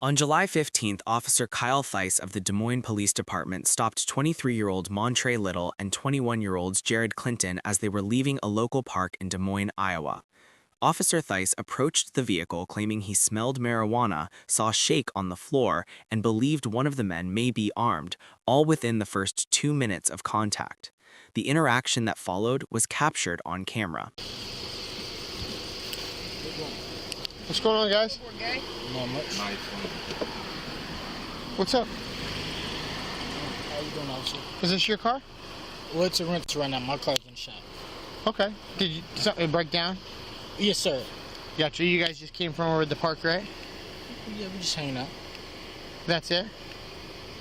On July 15th, Officer Kyle Theis of the Des Moines Police Department stopped 23-year-old Montre Little and 21-year-olds Jared Clinton as they were leaving a local park in Des Moines, Iowa. Officer Theis approached the vehicle claiming he smelled marijuana, saw shake on the floor, and believed one of the men may be armed, all within the first 2 minutes of contact. The interaction that followed was captured on camera. What's going on, guys? Not much. What's up? How you doing, officer? Is this your car? Well, it's a rental right now. My car's in the shop. Okay. Did something break down? Yes, sir. Gotcha. You guys just came from over at the park, right? Yeah, we just hanging out. That's it?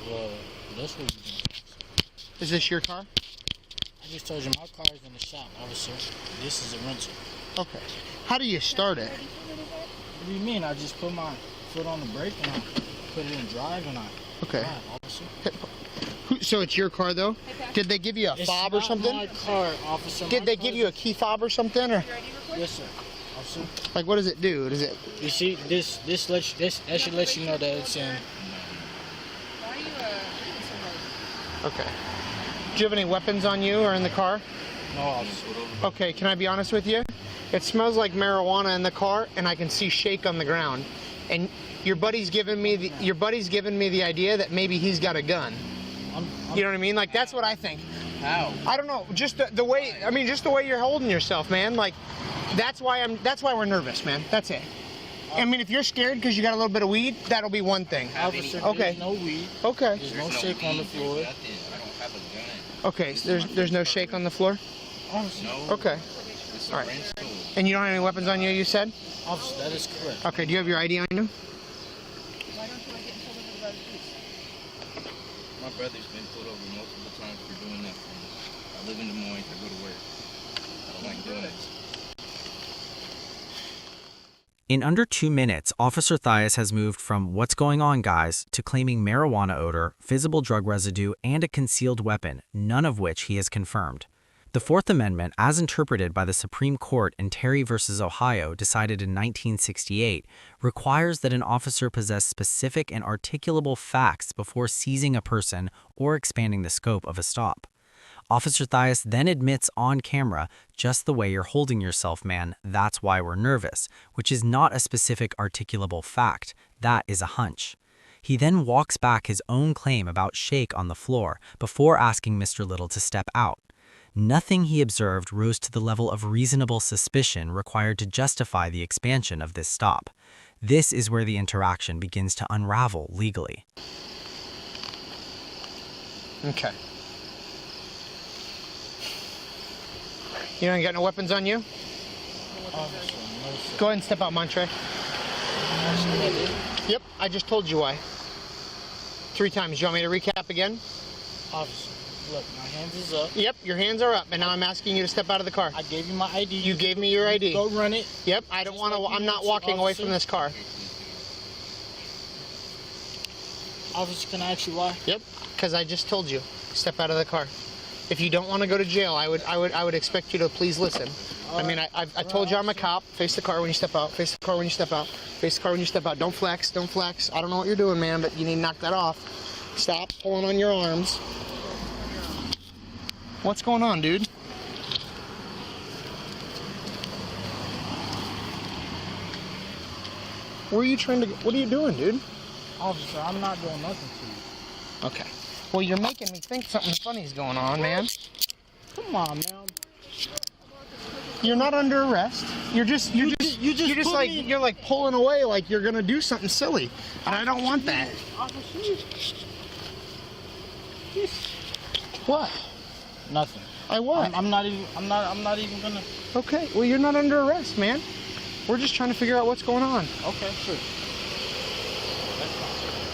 Well, that's what we doing. Is this your car? I just told you my car's in the shop, officer. This is a rental. Okay. How do you start it? What do you mean? I just put my foot on the brake and I put it in drive and I Okay. drive, officer. So it's your car, though? Did they give you a fob or something? It's not my car, officer. Did they give you a key fob or something? Or Yes, sir. Officer. like, what does it do? Does it? You see, that should let you know that it's in. Okay. Do you have any weapons on you or in the car? No, officer. Okay. Can I be honest with you? It smells like marijuana in the car, and I can see shake on the ground. And your buddy's giving me the idea that maybe he's got a gun. You know what I mean? Like, that's what I think. How? I don't know. Just the way. I mean, just the way you're holding yourself, man. Like, that's why we're nervous, man. That's it. I mean, if you're scared because you got a little bit of weed, that'll be one thing. Officer, Okay. there's no weed. Okay. There's no shake on the floor. Okay. So there's no shake on the floor. Officer. Okay. All right. And you don't have any weapons on you, you said? Officer, that is correct. Okay. Do you have your ID on you? Why don't you like getting pulled over by the police? My brother's been pulled over multiple times for doing that for me. I live in Des Moines, I go to work. I don't like doing it. In under 2 minutes, Officer Theis has moved from "what's going on, guys" to claiming marijuana odor, visible drug residue, and a concealed weapon, none of which he has confirmed. The Fourth Amendment, as interpreted by the Supreme Court in Terry v. Ohio, decided in 1968, requires that an officer possess specific and articulable facts before seizing a person or expanding the scope of a stop. Officer Theis then admits on camera, "just the way you're holding yourself, man, that's why we're nervous," which is not a specific articulable fact, that is a hunch. He then walks back his own claim about shake on the floor before asking Mr. Little to step out. Nothing he observed rose to the level of reasonable suspicion required to justify the expansion of this stop. This is where the interaction begins to unravel legally. Okay. You ain't got no weapons on you? Officer, no, sir. Go ahead and step out, Montre. Yep, I just told you why. 3 times. You want me to recap again? Officer, look, my hands is up. Yep, your hands are up, and now I'm asking you to step out of the car. I gave you my ID. You gave me your ID. Go run it. Yep, I don't want to. I'm not walking away from this car. Officer, can I ask you why? Yep, because I just told you, step out of the car. If you don't want to go to jail, I would expect you to please listen. I mean, I told you I'm a cop. Face the car when you step out. Face the car when you step out. Face the car when you step out. Don't flex. Don't flex. I don't know what you're doing, man, but you need to knock that off. Stop pulling on your arms. What's going on, dude? Where are you trying to? What are you doing, dude? Officer, I'm not doing nothing to you. Okay. Well, you're making me think something funny's going on, man. Come on, man. You're not under arrest. You're just put like me- you're like pulling away like you're gonna do something silly, and I don't want that. What? Nothing. I what? I'm not even gonna. Okay. Well, you're not under arrest, man. We're just trying to figure out what's going on. Okay, sure.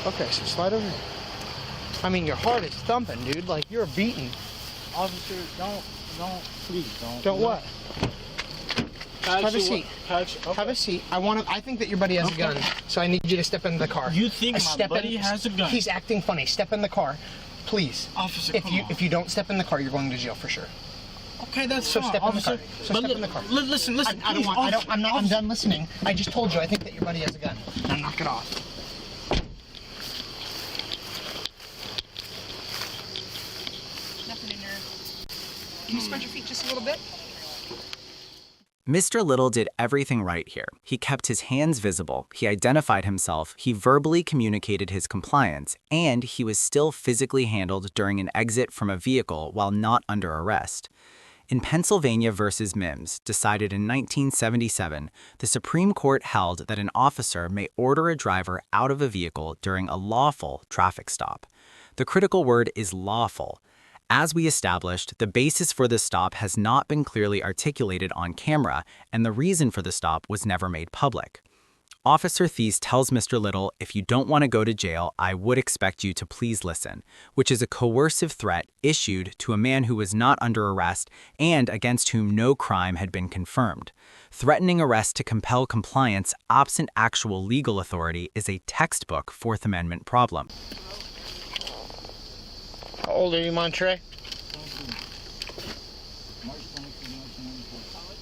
Okay, so slide over here. I mean, your heart is thumping, dude. Like you're beating. Officer, please don't. Don't what? Have a seat. Okay. Have a seat. I think that your buddy has a gun, so I need you to step in the car. You think my Step buddy has a gun? He's acting funny. Step in the car, please. Officer, If you don't step in the car, you're going to jail for sure. Okay, that's So fine, step in the officer. car. So step in the car. Listen. I don't please, want. officer, I'm done listening. I just told you. I think that your buddy has a gun. Now knock it off. front your feet just a little bit. Mr. Little did everything right here. He kept his hands visible, he identified himself, he verbally communicated his compliance, and he was still physically handled during an exit from a vehicle while not under arrest. In Pennsylvania versus Mims, decided in 1977, the Supreme Court held that an officer may order a driver out of a vehicle during a lawful traffic stop. The critical word is lawful. As we established, the basis for the stop has not been clearly articulated on camera, and the reason for the stop was never made public. Officer Theis tells Mr. Little, if you don't want to go to jail, I would expect you to please listen, which is a coercive threat issued to a man who was not under arrest and against whom no crime had been confirmed. Threatening arrest to compel compliance absent actual legal authority is a textbook Fourth Amendment problem. How old are you, Montre?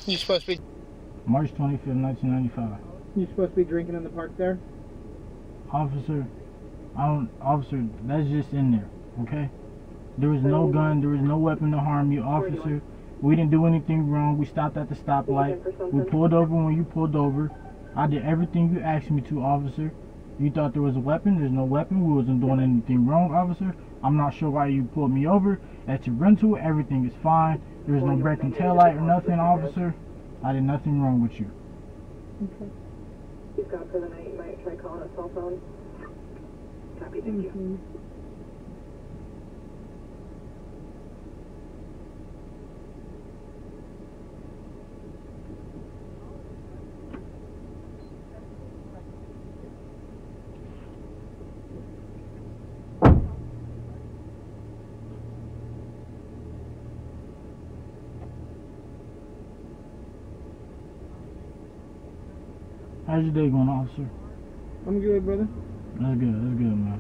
You supposed to be. March 25th, 1995. You supposed to be drinking in the park there? Officer, officer, that's just in there, okay? There was no gun, there was no weapon to harm you, officer. We didn't do anything wrong. We stopped at the stoplight. We pulled over when you pulled over. I did everything you asked me to, officer. You thought there was a weapon. There's no weapon. We wasn't doing anything wrong, officer. I'm not sure why you pulled me over. At your rental, everything is fine. There was no breaking tail light or nothing, officer. I did nothing wrong with you. Okay. He's gone for the night. You might try calling a cell phone. Copy, thank you. How's your day going, officer? I'm good, brother. That's good, man.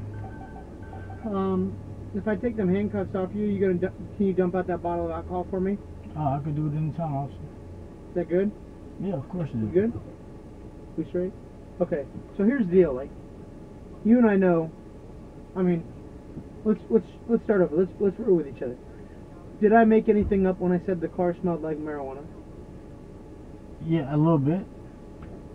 If I take them handcuffs off you, can you dump out that bottle of alcohol for me? Oh, I could do it anytime, officer. Is that good? Yeah, of course it You is. good? We straight? Okay. So here's the deal. Like, you and I know. I mean, let's start over. Let's roll with each other. Did I make anything up when I said the car smelled like marijuana? Yeah, a little bit.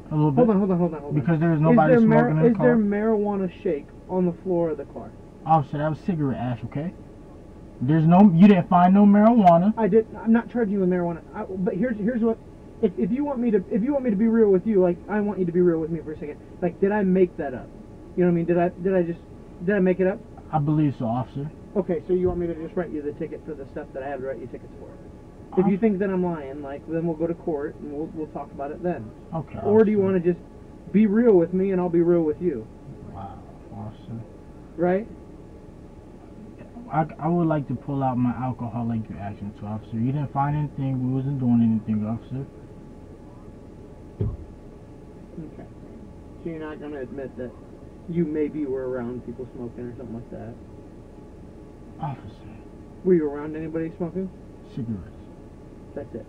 A little bit. Hold on. Because there was nobody smoking in the Is car. there marijuana shake on the floor of the car? Officer, that was cigarette ash, okay? You didn't find no marijuana. I'm not charging you with marijuana. But here's what. If you want me to be real with you, like, I want you to be real with me for a second. Like, did I make that up? You know what I mean? Did I make it up? I believe so, officer. Okay, so you want me to just write you the ticket for the stuff that I have to write you tickets for? If you think that I'm lying, like, then we'll go to court and we'll talk about it then. Okay. Or do you want to just be real with me and I'll be real with you? Wow, officer. Right? I would like to pull out my alcohol like you asked me to, officer. You didn't find anything. We wasn't doing anything, officer. Okay. So you're not going to admit that you maybe were around people smoking or something like that? Officer. Were you around anybody smoking? Cigarettes. That's it.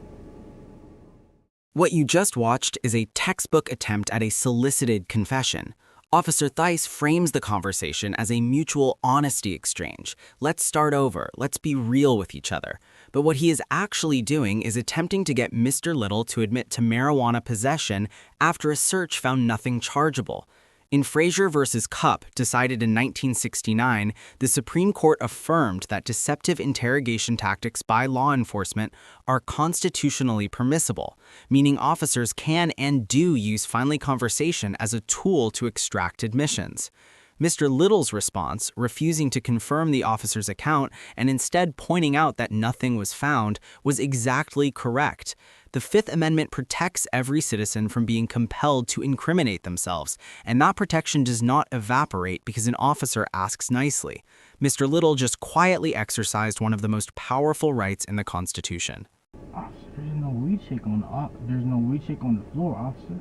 What you just watched is a textbook attempt at a solicited confession. Officer Theis frames the conversation as a mutual honesty exchange. Let's start over. Let's be real with each other. But what he is actually doing is attempting to get Mr. Little to admit to marijuana possession after a search found nothing chargeable. In Frazier versus Cupp, decided in 1969, the Supreme Court affirmed that deceptive interrogation tactics by law enforcement are constitutionally permissible, meaning officers can and do use friendly conversation as a tool to extract admissions. Mr. Little's response, refusing to confirm the officer's account and instead pointing out that nothing was found, was exactly correct. The Fifth Amendment protects every citizen from being compelled to incriminate themselves, and that protection does not evaporate because an officer asks nicely. Mr. Little just quietly exercised one of the most powerful rights in the Constitution. Officer, there's no weed shake on the floor, officer.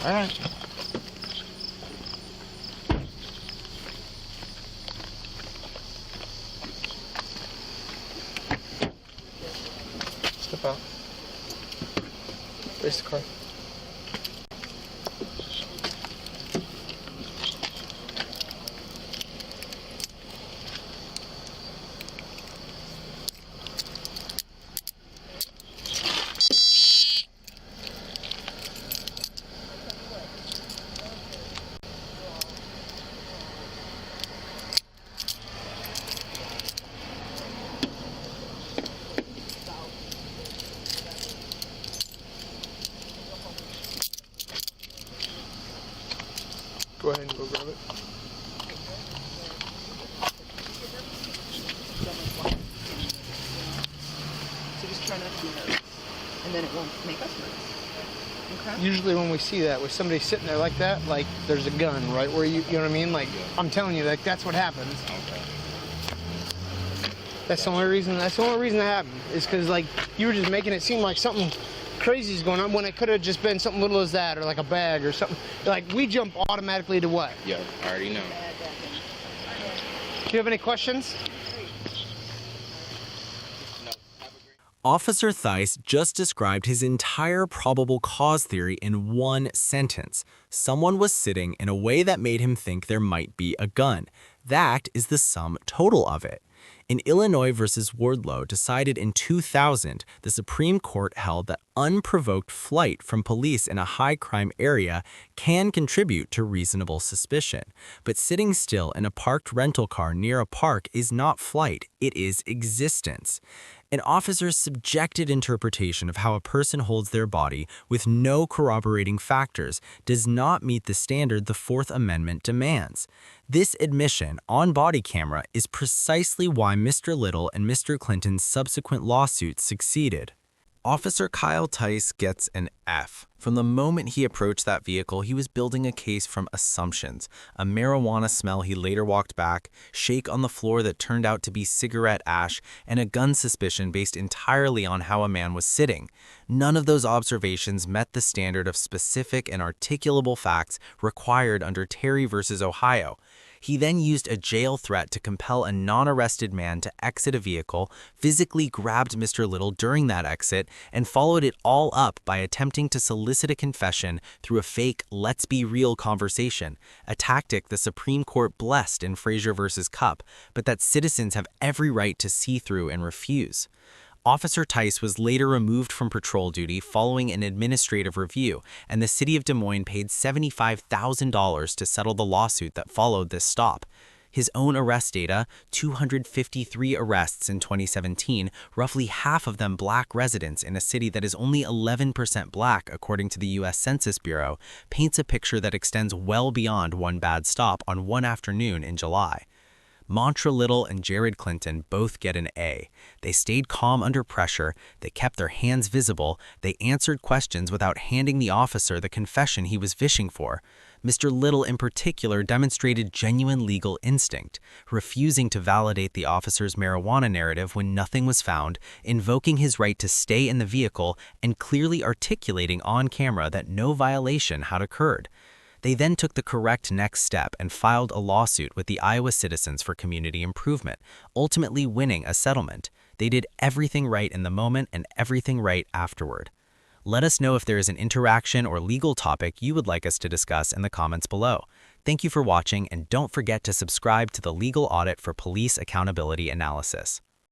All right. Step out. Raise the car. Go ahead and go grab it. So just try not to be nervous, and then it won't make us nervous. Okay? Usually when we see that with somebody sitting there like that, like there's a gun right where you know what I mean? Like I'm telling you, like that's what happens. Okay. That's the only reason. That's the only reason that happened is because like you were just making it seem like something crazy is going on when it could have just been something little as that or like a bag or something. Like we jump automatically to what? Yeah, I already know. Do you have any questions? Officer Theis just described his entire probable cause theory in one sentence. Someone was sitting in a way that made him think there might be a gun. That is the sum total of it. In Illinois versus Wardlow, decided in 2000, the Supreme Court held that unprovoked flight from police in a high-crime area can contribute to reasonable suspicion. But sitting still in a parked rental car near a park is not flight, it is existence. An officer's subjective interpretation of how a person holds their body with no corroborating factors does not meet the standard the Fourth Amendment demands. This admission on body camera is precisely why Mr. Little and Mr. Clinton's subsequent lawsuits succeeded. Officer Kyle Theis gets an F. From the moment he approached that vehicle, he was building a case from assumptions. A marijuana smell he later walked back, shake on the floor that turned out to be cigarette ash, and a gun suspicion based entirely on how a man was sitting. None of those observations met the standard of specific and articulable facts required under Terry versus Ohio. He then used a jail threat to compel a non-arrested man to exit a vehicle, physically grabbed Mr. Little during that exit, and followed it all up by attempting to solicit a confession through a fake "let's be real" conversation, a tactic the Supreme Court blessed in Frazier versus Cupp, but that citizens have every right to see through and refuse. Officer Theis was later removed from patrol duty following an administrative review, and the city of Des Moines paid $75,000 to settle the lawsuit that followed this stop. His own arrest data, 253 arrests in 2017, roughly half of them black residents in a city that is only 11% black according to the U.S. Census Bureau, paints a picture that extends well beyond one bad stop on one afternoon in July. Montre Little and Jared Clinton both get an A. They stayed calm under pressure, they kept their hands visible, they answered questions without handing the officer the confession he was fishing for. Mr. Little in particular demonstrated genuine legal instinct, refusing to validate the officer's marijuana narrative when nothing was found, invoking his right to stay in the vehicle, and clearly articulating on camera that no violation had occurred. They then took the correct next step and filed a lawsuit with the Iowa Citizens for Community Improvement, ultimately winning a settlement. They did everything right in the moment and everything right afterward. Let us know if there is an interaction or legal topic you would like us to discuss in the comments below. Thank you for watching, and don't forget to subscribe to the Legal Audit for police accountability analysis.